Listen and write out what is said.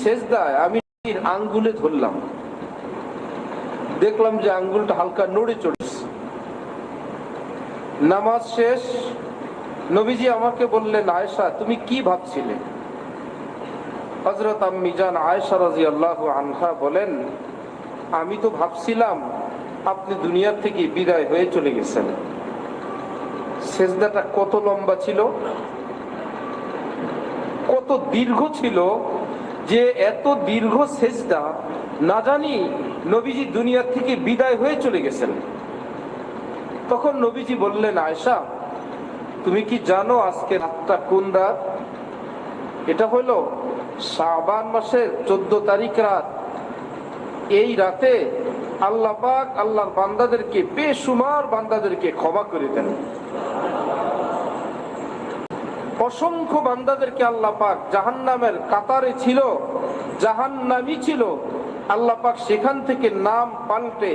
সেজদায় আমি আঙ্গুলে ধরলাম, দেখলাম যে আঙ্গুলটা হালকা নড়ে চড়েছে। নামাজ শেষ, নবীজি আমাকে বললেন, আয়েশা তুমি কি ভাবছিলে? হযরত আম্মি জান আয়েশা রাদিয়াল্লাহু আনহা বলেন, আমি তো ভাবছিলাম আপনি দুনিয়া থেকে বিদায় হয়ে চলে গেছেন। সেজদাটা কত লম্বা ছিল, কত দীর্ঘ ছিল, যে এত দীর্ঘ সেজদা না জানি নবীজি দুনিয়া থেকে বিদায় হয়ে চলে গেছেন। তখন নবীজি বললেন, আয়েশা তুমি কি জানো আজকে রাতটা কোন রাত? এটা হলো শাবান মাসের 14 তারিখ রাত। এই রাতে আল্লাহ পাক আল্লাহর বান্দাদেরকে, বেশুমার বান্দাদেরকে ক্ষমা করে দেন। অসংখ্য বান্দাদেরকে আল্লাহ পাক জাহান্নামের কাতারে ছিল, জাহান্নামী ছিল, আল্লাহ পাক সেখান থেকে নাম পাল্টে